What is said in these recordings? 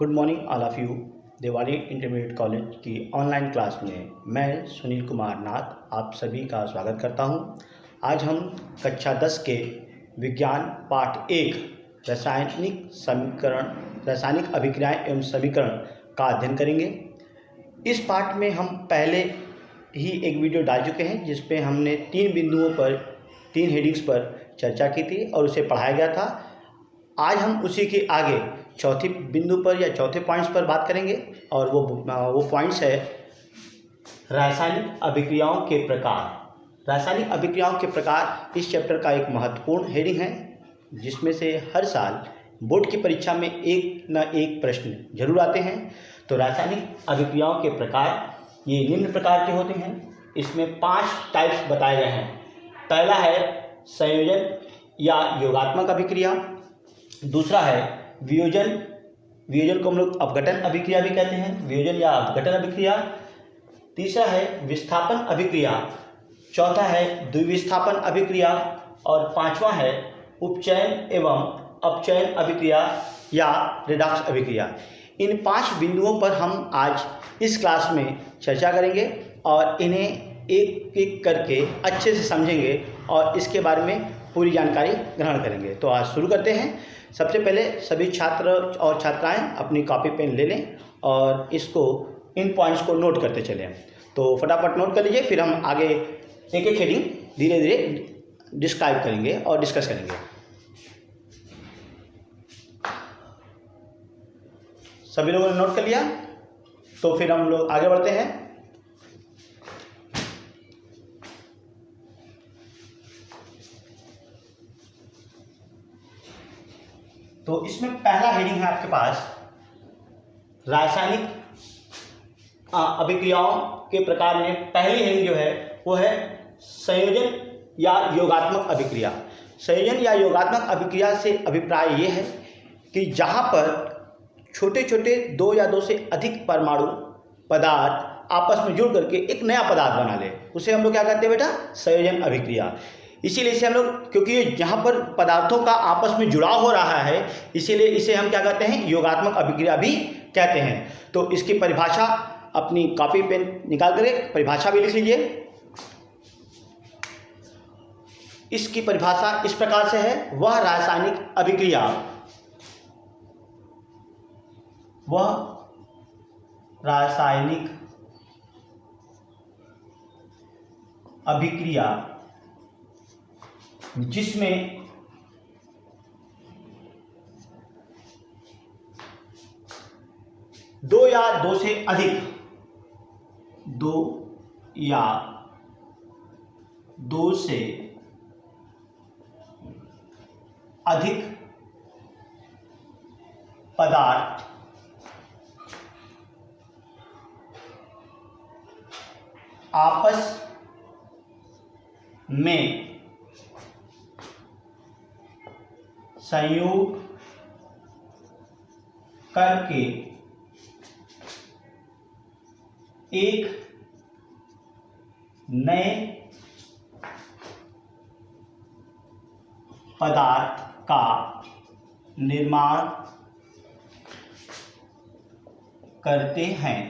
Good morning all of you. Devari intermediate college की online class में मैं सुनील कुमार नाथ आप सभी का स्वागत करता हूं। आज हम कक्षा 10 के विज्ञान पाठ 1 रासायनिक अभिक्रियाएं एवं समीकरण का अध्ययन करेंगे। इस पाठ में हम पहले ही एक वीडियो डाल चुके हैं जिस पे हमने 3 बिंदुओं पर 3 हेडिंग्स पर चर्चा की थी और उसे पढ़ाया गया था। आज हम उसी के आगे चौथे बिंदु पर या चौथे पॉइंट्स पर बात करेंगे और वो पॉइंट्स है रासायनिक अभिक्रियाओं के प्रकार। रासायनिक अभिक्रियाओं के प्रकार इस चैप्टर का एक महत्वपूर्ण हेडिंग है जिसमें से हर साल बोर्ड की परीक्षा में एक न एक प्रश्न जरूर आते हैं। तो रासायनिक अभिक्रियाओं के प्रकार ये निम्न प्रकार के होते हैं। इसमें 5 टाइप्स बताए गए हैं। पहला है संयोजन या योगात्मक अभिक्रिया। दूसरा है वियोजन को हम लोग अपघटन अभिक्रिया भी कहते हैं, वियोजन या अपघटन अभिक्रिया। तीसरा है विस्थापन अभिक्रिया। चौथा है द्विविस्थापन अभिक्रिया और पांचवा है उपचयन एवं अपचयन अभिक्रिया या रेडॉक्स अभिक्रिया। इन 5 बिंदुओं पर हम आज इस क्लास में चर्चा करेंगे और इन्हें एक एक करके अच्छे से समझेंगे और इसके बारे में पूरी जानकारी ग्रहण करेंगे। तो आज शुरू करते हैं। सबसे पहले सभी छात्र और छात्राएं अपनी कॉपी पेन ले लें और इसको इन पॉइंट्स को नोट करते चलें। तो फटाफट नोट कर लीजिए, फिर हम आगे एक एक हेडिंग धीरे धीरे डिस्क्राइब करेंगे और डिस्कस करेंगे। सभी लोगों ने नोट कर लिया? तो फिर हम लोग आगे बढ़ते हैं। तो इसमें पहला हेडिंग है आपके पास रासायनिक अभिक्रियाओं के प्रकार में पहली हेडिंग जो है वो है संयोजन या योगात्मक अभिक्रिया। संयोजन या योगात्मक अभिक्रिया से अभिप्राय ये है कि जहाँ पर छोटे छोटे 2 या 2 से अधिक परमाणु पदार्थ आपस में जुड़ करके एक नया पदार्थ बना ले, उसे हम लोग क्या कहते हैं बेटा? संयोजन अभिक्रिया। इसीलिए इसे हम लोग, क्योंकि यहाँ पर पदार्थों का आपस में जुड़ाव हो रहा है, इसीलिए इसे हम क्या कहते हैं? योगात्मक अभिक्रिया भी कहते हैं। तो इसकी परिभाषा अपनी कॉपी पेन निकाल कर परिभाषा भी लिख लीजिए। इसकी परिभाषा इस प्रकार से है, वह रासायनिक अभिक्रिया जिसमें दो या दो से अधिक पदार्थ आपस में संयोग करके एक नए पदार्थ का निर्माण करते हैं।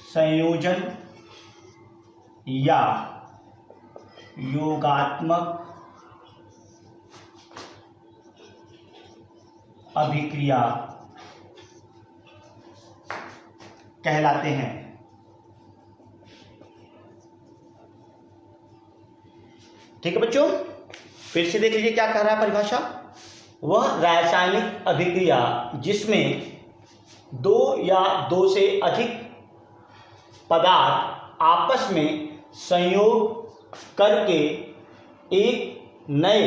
संयोजन या योगात्मक अभिक्रिया कहलाते हैं। ठीक है बच्चों, फिर से देख लीजिए क्या कह रहा है परिभाषा। वह रासायनिक अभिक्रिया जिसमें 2 या 2 से अधिक पदार्थ आपस में संयोग करके एक नए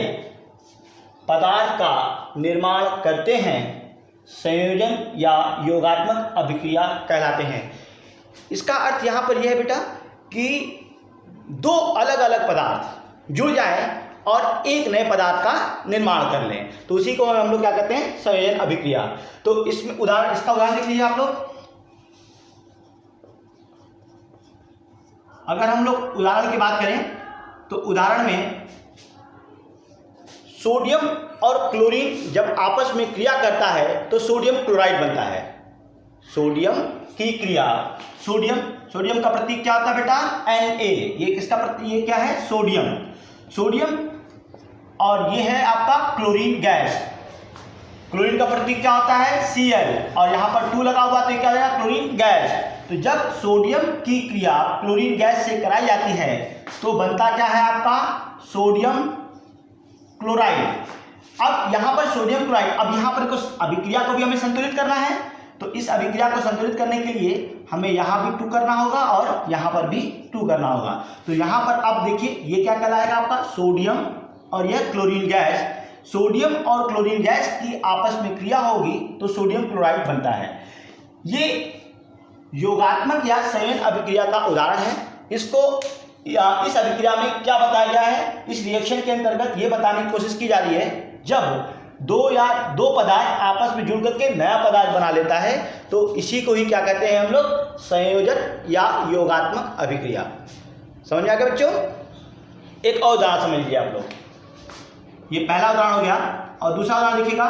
पदार्थ का निर्माण करते हैं, संयोजन या योगात्मक अभिक्रिया कहलाते हैं। इसका अर्थ यहाँ पर यह है बेटा कि 2 अलग अलग पदार्थ जुड़ जाएं और एक नए पदार्थ का निर्माण कर लें, तो उसी को हम लोग क्या कहते हैं? संयोजन अभिक्रिया। तो इसमें इसका उदाहरण लिख लीजिए आप लोग। अगर हम लोग उदाहरण की बात करें तो उदाहरण में सोडियम और क्लोरीन जब आपस में क्रिया करता है तो सोडियम क्लोराइड बनता है। सोडियम की क्रिया, सोडियम का प्रतीक क्या होता है बेटा? Na। ये किसका प्रतीक? ये क्या है? सोडियम। और ये है आपका क्लोरीन गैस। क्लोरीन का प्रतीक क्या होता है? Cl। और यहाँ पर 2 लगा हुआ तो ये क्या हो जाएगा? Chlorine gas. तो जब सोडियम की क्रिया क्लोरीन गैस से कराई जाती है तो बनता क्या है आपका? Sodium chloride. अब यहाँ पर सोडियम क्लोराइड, अब यहाँ पर कुछ अभिक्रिया को भी हमें संतुलित करना है, तो इस अभिक्रिया को संतुलित करने के लिए हमें यहाँ भी 2 करना होगा और यहाँ पर भी 2 करना होगा। तो यहाँ पर अब देखिए ये क्या कहलाएगा आपका? सोडियम और यह क्लोरीन गैस। सोडियम और क्लोरीन गैस की आपस में क्रिया होगी तो सोडियम क्लोराइड बनता है। ये योगात्मक या संयोजन अभिक्रिया का उदाहरण है। इसको या इस अभिक्रिया में क्या बताया गया है? इस रिएक्शन के अंतर्गत ये बताने की कोशिश की जा रही है जब दो पदार्थ आपस में जुड़ करके नया पदार्थ बना लेता है तो इसी को ही क्या कहते हैं हम लोग? संयोजन या योगात्मक अभिक्रिया। समझ में आ गया बच्चों? एक और उदाहरण समझ लीजिए आप लोग। ये पहला उदाहरण हो गया और दूसरा उदाहरण देखिएगा।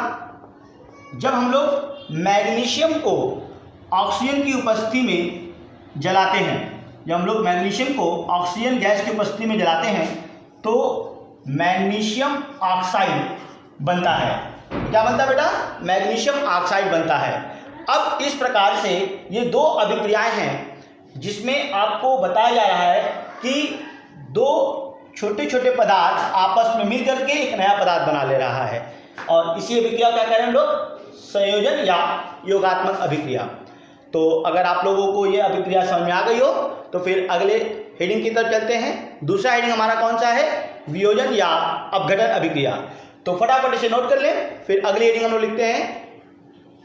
जब हम लोग मैग्नीशियम को ऑक्सीजन की उपस्थिति में जलाते हैं, जब हम लोग मैग्नीशियम को ऑक्सीजन गैस की उपस्थिति में जलाते हैं तो मैग्नीशियम ऑक्साइड बनता है। क्या बनता है बेटा? मैग्नीशियम ऑक्साइड बनता है। अब इस प्रकार से ये 2 अभिक्रियाएं हैं जिसमें आपको बताया जा रहा है कि 2 छोटे छोटे पदार्थ आपस में मिल करके एक नया पदार्थ बना ले रहा है और इसी अभिक्रिया क्या कह रहे हैं हम लोग? संयोजन या योगात्मक अभिक्रिया। तो अगर आप लोगों को ये अभिक्रिया समझ में आ गई हो तो फिर अगले हेडिंग की तरफ चलते हैं। दूसरा हेडिंग हमारा कौन सा है? वियोजन या अपघटन अभिक्रिया। तो फटाफट इसे नोट कर लें, फिर अगली हेडिंग हम लोग लिखते हैं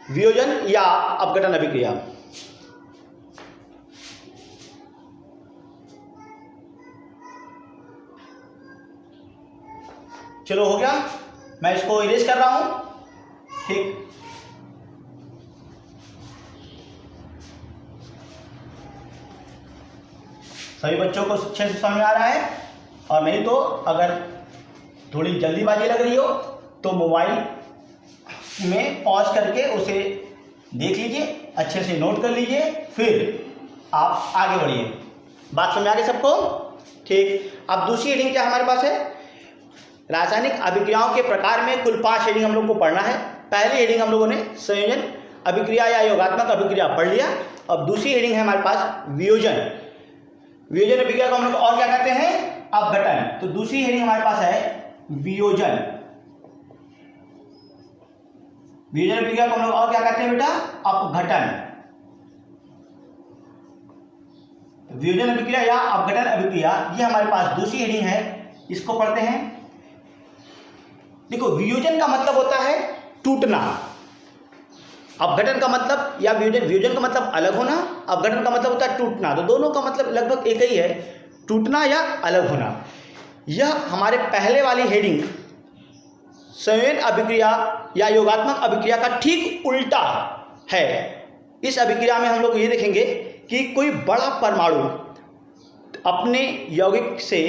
वियोजन या अपघटन अभिक्रिया। चलो हो गया, मैं इसको इरेज कर रहा हूं। ठीक, सभी बच्चों को अच्छे से समझ आ रहा है? और नहीं तो अगर थोड़ी जल्दीबाजी लग रही हो तो मोबाइल में पॉज करके उसे देख लीजिए, अच्छे से नोट कर लीजिए, फिर आप आगे बढ़िए। बात समझ आ गई सबको? ठीक, अब दूसरी हेडिंग क्या हमारे पास है? रासायनिक अभिक्रियाओं के प्रकार में कुल 5 हेडिंग हम लोग को पढ़ना है। पहली हेडिंग हम लोगों ने संयोजन अभिक्रिया या योगात्मक अभिक्रिया पढ़ लिया। अब दूसरी हेडिंग है हमारे पास वियोजन। वियोजन अभिक्रिया को हम लोग और क्या कहते हैं? अपघटन। तो दूसरी हेडिंग हमारे पास है वियोजन। वियोजन अभिक्रिया को हम लोग और क्या कहते हैं बेटा? अपघटन। वियोजन अभिक्रिया या अपघटन अभिक्रिया ये हमारे पास दूसरी हेडिंग है, इसको पढ़ते हैं। देखो, वियोजन का मतलब होता है टूटना, अपघटन का मतलब या वियोजन का मतलब अलग होना, अपघटन का मतलब होता है टूटना। तो दोनों का मतलब लगभग एक ही है, टूटना या अलग होना। यह हमारे पहले वाली हेडिंग संयोजन अभिक्रिया या योगात्मक अभिक्रिया का ठीक उल्टा है। इस अभिक्रिया में हम लोग ये देखेंगे कि कोई बड़ा परमाणु अपने यौगिक से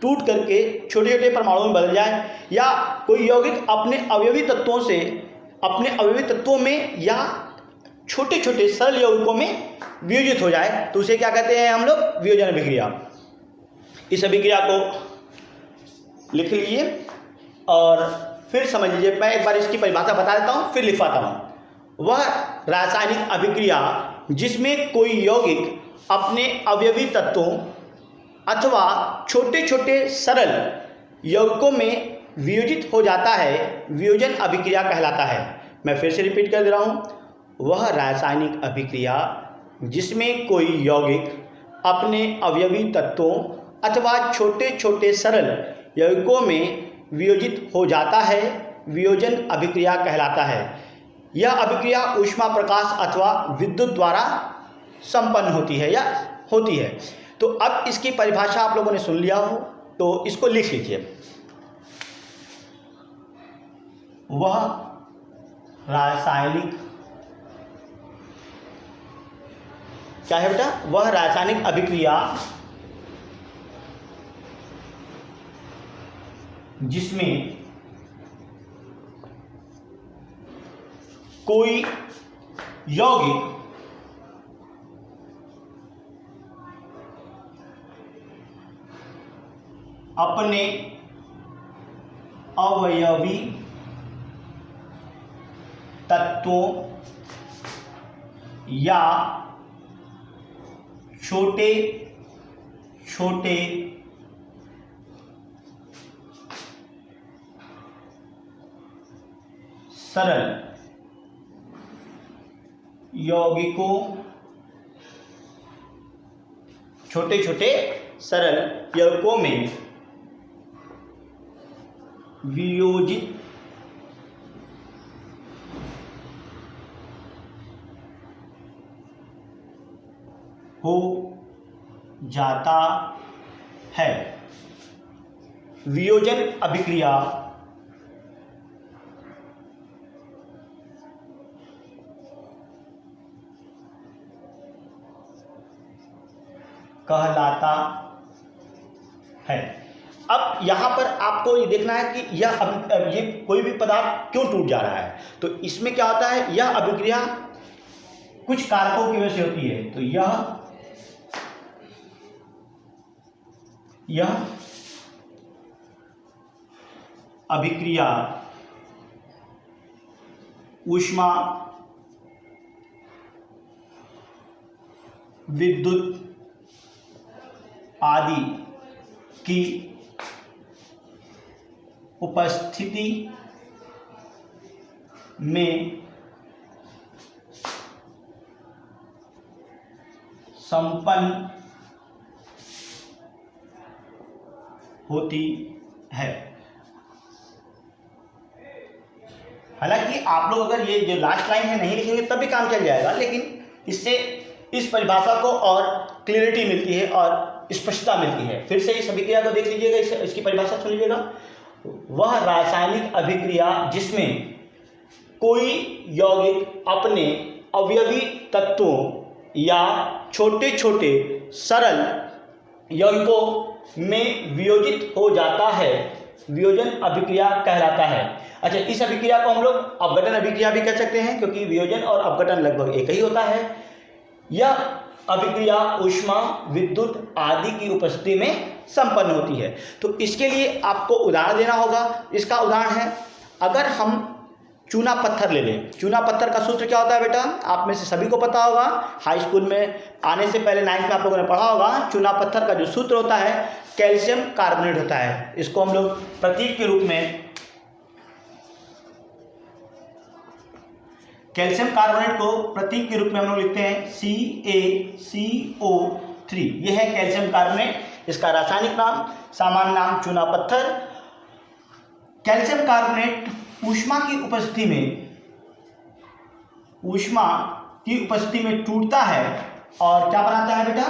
टूट करके छोटे छोटे परमाणुओं में बदल जाए, या कोई यौगिक अपने अवयवी तत्वों से अपने अवयवी तत्वों में या छोटे छोटे सरल यौगिकों में वियोजित हो जाए, तो उसे क्या कहते हैं हम लोग? वियोजन अभिक्रिया। इस अभिक्रिया को लिख लीजिए और फिर समझ लीजिए। मैं एक बार इसकी परिभाषा बता देता हूँ, फिर लिखवाता हूँ। वह रासायनिक अभिक्रिया जिसमें कोई यौगिक अपने अवयवी तत्वों अथवा छोटे छोटे सरल यौगिकों में वियोजित हो जाता है, वियोजन अभिक्रिया कहलाता है। मैं फिर से रिपीट कर दे रहा हूँ। वह रासायनिक अभिक्रिया जिसमें कोई यौगिक अपने अवयवी तत्वों अथवा छोटे छोटे सरल यौगिकों में वियोजित हो जाता है, वियोजन अभिक्रिया कहलाता है। यह अभिक्रिया ऊष्मा प्रकाश अथवा विद्युत द्वारा संपन्न होती है या होती है। तो अब इसकी परिभाषा आप लोगों ने सुन लिया हो तो इसको लिख लीजिए। वह रासायनिक क्या है बेटा? वह रासायनिक अभिक्रिया जिसमें कोई यौगिक अपने अवयवी तत्वों या छोटे छोटे सरल यौगिकों छोटे छोटे सरल यौगिकों में वियोजित हो जाता है। वियोजन अभिक्रिया कहलाता है। अब यहाँ पर आपको ये देखना है कि ये कोई भी पदार्थ क्यों टूट जा रहा है। तो इसमें क्या होता है, यह अभिक्रिया कुछ कारकों की वजह से होती है। तो यह अभिक्रिया ऊष्मा विद्युत आदि की उपस्थिति में संपन्न होती है। हालांकि आप लोग अगर ये जो लास्ट लाइन है नहीं लिखेंगे तब भी काम चल जाएगा, लेकिन इससे इस परिभाषा को और क्लियरिटी मिलती है और स्पष्टता मिलती है। फिर से इस अभिक्रिया को देख लीजिएगा, इसकी परिभाषा सुन लीजिएगा। वह रासायनिक अभिक्रिया जिसमें कोई यौगिक अपने अवयवी तत्वों या छोटे छोटे सरल यौगिकों में वियोजित हो जाता है, वियोजन अभिक्रिया कहलाता है। अच्छा, इस अभिक्रिया को हम लोग अपघटन अभिक्रिया भी कह सकते हैं, क्योंकि वियोजन और अपघटन लगभग एक ही होता है। यह अभिक्रिया ऊष्मा विद्युत आदि की उपस्थिति में संपन्न होती है। तो इसके लिए आपको उदाहरण देना होगा। इसका उदाहरण है, अगर हम चूना पत्थर ले लें। चूना पत्थर का सूत्र क्या होता है बेटा, आप में से सभी को पता होगा, हाई स्कूल में आने से पहले 9th में आप लोगों ने पढ़ा होगा। चूना पत्थर का जो सूत्र होता है कैल्शियम कार्बोनेट होता है। इसको हम लोग प्रतीक के रूप में कैल्शियम कार्बोनेट को प्रतीक के रूप में हम लोग लिखते हैं CaCO3। यह है कैल्शियम कार्बोनेट। इसका रासायनिक नाम, सामान्य नाम चूना पत्थर। कैल्शियम कार्बोनेट ऊष्मा की उपस्थिति में टूटता है और क्या बनाता है बेटा,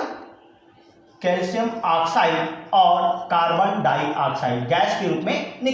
कैल्शियम ऑक्साइड और कार्बन डाइऑक्साइड गैस के रूप में